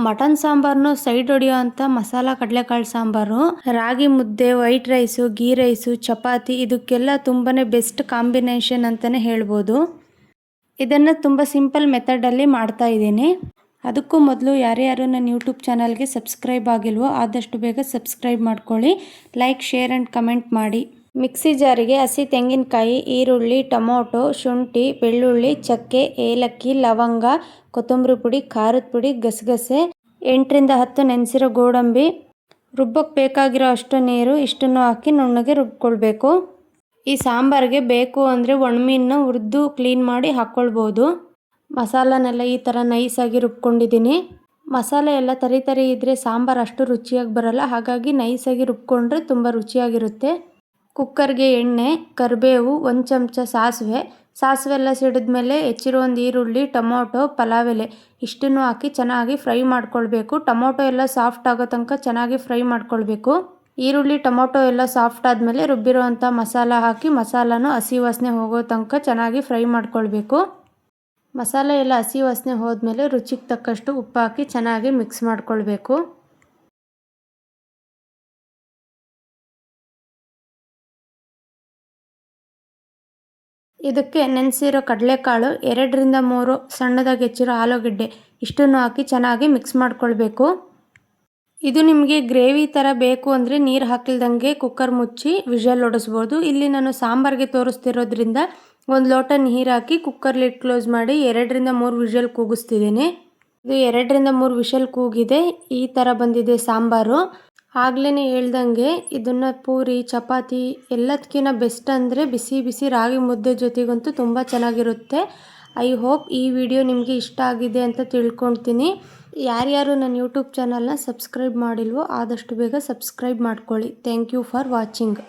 Mutton ಸಾಂಬಾರನ್ನು side ಹೊಡಿಯೋ ಅಂತ ಮಸಾಲ ಕಡಲೆಕಾಳು ಸಾಂಬಾರು, ರಾಗಿ ಮುದ್ದೆ, white rice, ghee rice, chapati ಇದಕ್ಕೆಲ್ಲ ತುಂಬಾ ಬೆಸ್ಟ್ ಕಾಂಬಿನೇಷನ್ ಅಂತಲೇ ಹೇಳ್ಬೋದು. ಇದನ್ನು ತುಂಬ ಸಿಂಪಲ್ ಮೆಥಡಲ್ಲಿ ಮಾಡ್ತಾ ಇದ್ದೀನಿ. ಅದಕ್ಕೂ ಮೊದಲು ಯಾರ್ಯಾರು ನನ್ನ ಯೂಟ್ಯೂಬ್ ಚಾನಲ್ಗೆ ಸಬ್ಸ್ಕ್ರೈಬ್ ಆಗಿಲ್ವೋ ಆದಷ್ಟು ಬೇಗ ಸಬ್ಸ್ಕ್ರೈಬ್ ಮಾಡ್ಕೊಳ್ಳಿ. ಲೈಕ್, ಶೇರ್ ಆ್ಯಂಡ್ ಕಮೆಂಟ್ ಮಾಡಿ. ಮಿಕ್ಸಿ ಜಾರಿಗೆ ಹಸಿ ತೆಂಗಿನಕಾಯಿ, ಈರುಳ್ಳಿ, ಟೊಮೊಟೊ, ಶುಂಠಿ, ಬೆಳ್ಳುಳ್ಳಿ, ಚಕ್ಕೆ, ಏಲಕ್ಕಿ, ಲವಂಗ, ಕೊತ್ತಂಬರಿ ಪುಡಿ, ಖಾರದ ಪುಡಿ, ಗಸಗಸೆ, 8ರಿಂದ 10 ನೆನೆಸಿರೋ ಗೋಡಂಬಿ, ರುಬ್ಬಕ್ಕೆ ಬೇಕಾಗಿರೋ ಅಷ್ಟು ನೀರು ಇಷ್ಟನ್ನು ಹಾಕಿ ನುಣ್ಣಗೆ ರುಬ್ಕೊಳ್ಬೇಕು. ಈ ಸಾಂಬಾರಿಗೆ ಬೇಕು ಅಂದರೆ ಒಣಮೀನನ್ನ ಹುರಿದು ಕ್ಲೀನ್ ಮಾಡಿ ಹಾಕ್ಕೊಳ್ಬೋದು. ಮಸಾಲನೆಲ್ಲ ಈ ಥರ ನೈಸಾಗಿ ರುಬ್ಕೊಂಡಿದ್ದೀನಿ. ಮಸಾಲೆ ಎಲ್ಲ ತರಿ ಇದ್ದರೆ ಸಾಂಬಾರು ಅಷ್ಟು ರುಚಿಯಾಗಿ ಬರಲ್ಲ, ಹಾಗಾಗಿ ನೈಸಾಗಿ ರುಬ್ಕೊಂಡ್ರೆ ತುಂಬ ರುಚಿಯಾಗಿರುತ್ತೆ. ಕುಕ್ಕರ್ಗೆ ಎಣ್ಣೆ, ಕರಿಬೇವು, 1 ಚಮಚ ಸಾಸಿವೆ ಎಲ್ಲ ಸಿಡಿದ್ಮೇಲೆ ಹೆಚ್ಚಿರೋ ಒಂದು ಈರುಳ್ಳಿ, ಟೊಮೊಟೊ, ಪಲಾವ್ ಎಲೆ ಇಷ್ಟನ್ನು ಹಾಕಿ ಚೆನ್ನಾಗಿ ಫ್ರೈ ಮಾಡ್ಕೊಳ್ಬೇಕು. ಟೊಮೊಟೊ ಎಲ್ಲ ಸಾಫ್ಟ್ ಆಗೋ ತನಕ ಚೆನ್ನಾಗಿ ಫ್ರೈ ಮಾಡ್ಕೊಳ್ಬೇಕು. ಈರುಳ್ಳಿ, ಟೊಮೊಟೊ ಎಲ್ಲ ಸಾಫ್ಟ್ ಆದಮೇಲೆ ರುಬ್ಬಿರೋ ಅಂಥ ಮಸಾಲ ಹಾಕಿ ಮಸಾಲನೂ ಹಸಿ ವಾಸನೆ ಹೋಗೋ ತನಕ ಚೆನ್ನಾಗಿ ಫ್ರೈ ಮಾಡ್ಕೊಳ್ಬೇಕು. ಮಸಾಲೆ ಎಲ್ಲ ಹಸಿ ವಾಸನೆ ಹೋದ್ಮೇಲೆ ರುಚಿಗೆ ತಕ್ಕಷ್ಟು ಉಪ್ಪು ಹಾಕಿ ಚೆನ್ನಾಗಿ ಮಿಕ್ಸ್ ಮಾಡ್ಕೊಳ್ಬೇಕು. ಇದಕ್ಕೆ ನೆನೆಸಿರೋ ಕಡಲೆಕಾಳು, 2ರಿಂದ 3 ಸಣ್ಣದಾಗಿ ಹೆಚ್ಚಿರೋ ಆಲೂಗಡ್ಡೆ ಇಷ್ಟನ್ನು ಹಾಕಿ ಚೆನ್ನಾಗಿ ಮಿಕ್ಸ್ ಮಾಡ್ಕೊಳ್ಬೇಕು. ಇದು ನಿಮಗೆ ಗ್ರೇವಿ ಥರ ಬೇಕು ಅಂದರೆ ನೀರು ಹಾಕಿಲ್ದಂಗೆ ಕುಕ್ಕರ್ ಮುಚ್ಚಿ ವಿಷಲ್ ಹೊಡಿಸ್ಬೋದು. ಇಲ್ಲಿ ನಾನು ಸಾಂಬಾರಿಗೆ ತೋರಿಸ್ತಿರೋದ್ರಿಂದ 1 ಲೋಟ ನೀರು ಹಾಕಿ ಕುಕ್ಕರ್ ಲಿಡ್ ಕ್ಲೋಸ್ ಮಾಡಿ 2ರಿಂದ 3 ವಿಷಲ್ ಕೂಗಿಸ್ತಿದ್ದೀನಿ. ಇದು 2ರಿಂದ 3 ವಿಷಲ್ ಕೂಗಿದೆ. ಈ ಥರ ಬಂದಿದೆ ಸಾಂಬಾರು. ಆಗ್ಲೇ ಹೇಳ್ದಂಗೆ ಇದನ್ನು ಪೂರಿ, ಚಪಾತಿ ಎಲ್ಲದಕ್ಕಿಂತ ಬೆಸ್ಟ್ ಅಂದರೆ ಬಿಸಿ ಬಿಸಿ ರಾಗಿ ಮುದ್ದೆ ಜೊತೆಗಂತೂ ತುಂಬ ಚೆನ್ನಾಗಿರುತ್ತೆ. ಐ ಹೋಪ್ ಈ ವಿಡಿಯೋ ನಿಮಗೆ ಇಷ್ಟ ಆಗಿದೆ ಅಂತ ತಿಳ್ಕೊಳ್ತೀನಿ. ಯಾರ್ಯಾರು ನನ್ನ ಯೂಟ್ಯೂಬ್ ಚಾನಲ್ನ ಸಬ್ಸ್ಕ್ರೈಬ್ ಮಾಡಿಲ್ವೋ ಆದಷ್ಟು ಬೇಗ ಸಬ್ಸ್ಕ್ರೈಬ್ ಮಾಡ್ಕೊಳ್ಳಿ. Thank you for watching.